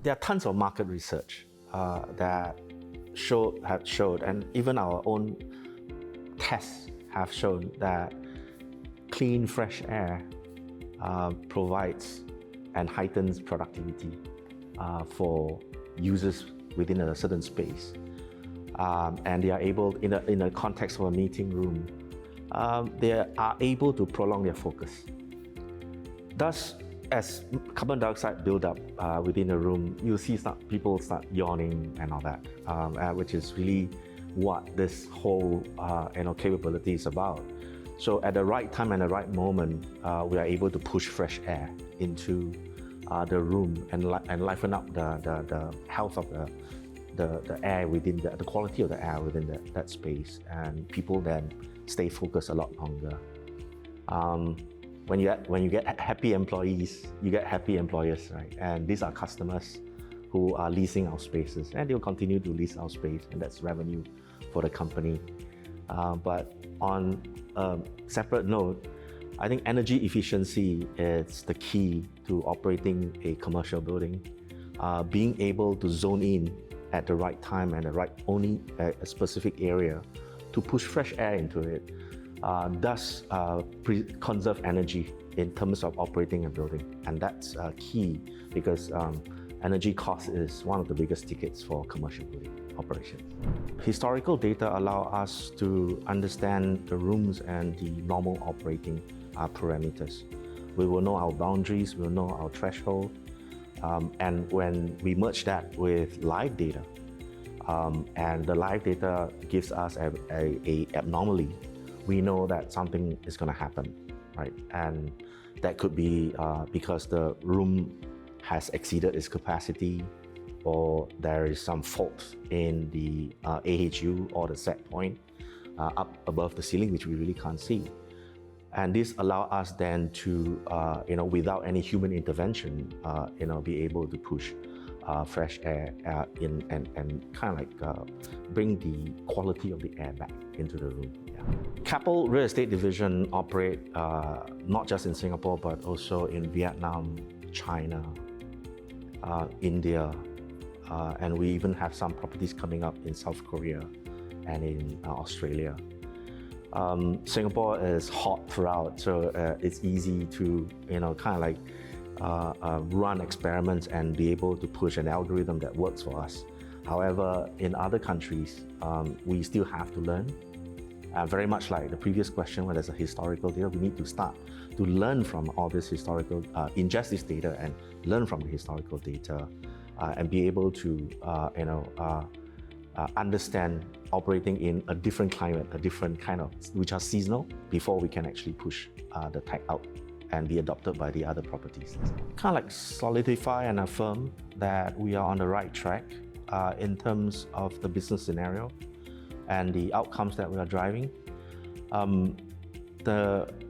There are tons of market research that have showed, and even our own tests have shown that clean, fresh air provides and heightens productivity for users within a certain space. And they are able, in a context of a meeting room, they are able to prolong their focus. Thus, as carbon dioxide build up within a room, you'll see people start yawning and all that, which is really what this whole capability is about. So at the right time and the right moment, we are able to push fresh air into the room and liven up the health of the air within the quality of the air within that space, and people then stay focused a lot longer. When you get happy employees, you get happy employers, right? And these are customers who are leasing our spaces, and they'll continue to lease our space, and that's revenue for the company. But on a separate note, I think energy efficiency is the key to operating a commercial building. Being able to zone in at the right time and only a specific area to push fresh air into it, thus conserve energy in terms of operating a building. And that's key because energy cost is one of the biggest tickets for commercial building operations. Historical data allow us to understand the rooms and the normal operating parameters. We will know our boundaries, we will know our threshold, and when we merge that with live data, and the live data gives us a abnormality, we know that something is going to happen, right? And that could be because the room has exceeded its capacity, or there is some fault in the AHU or the set point up above the ceiling, which we really can't see. And this allows us then to, without any human intervention, be able to push fresh air in and kind of like bring the quality of the air back into the room. Yeah. Keppel Real Estate Division operate not just in Singapore, but also in Vietnam, China, India, and we even have some properties coming up in South Korea and in Australia. Singapore is hot throughout, so it's easy to kind of like run experiments and be able to push an algorithm that works for us. However, in other countries, we still have to learn. Very much like the previous question, where there's a historical data, we need to start to learn from all this historical, ingest this data and learn from the historical data, and be able to understand operating in a different climate, a different kind of, which are seasonal, before we can actually push the tech out and be adopted by the other properties. Kind of like solidify and affirm that we are on the right track in terms of the business scenario and the outcomes that we are driving.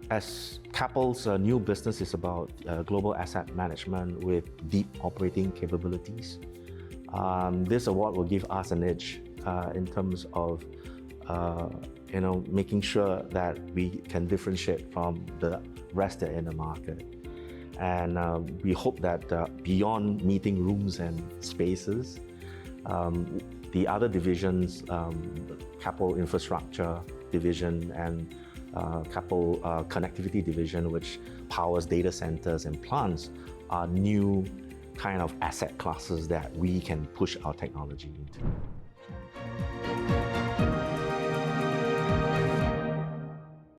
As Keppel's new business is about global asset management with deep operating capabilities, this award will give us an edge in terms of making sure that we can differentiate from the rest that are in the market. And we hope that beyond meeting rooms and spaces, the other divisions, Keppel Infrastructure Division and Keppel Connectivity Division, which powers data centers and plants, are new kind of asset classes that we can push our technology into.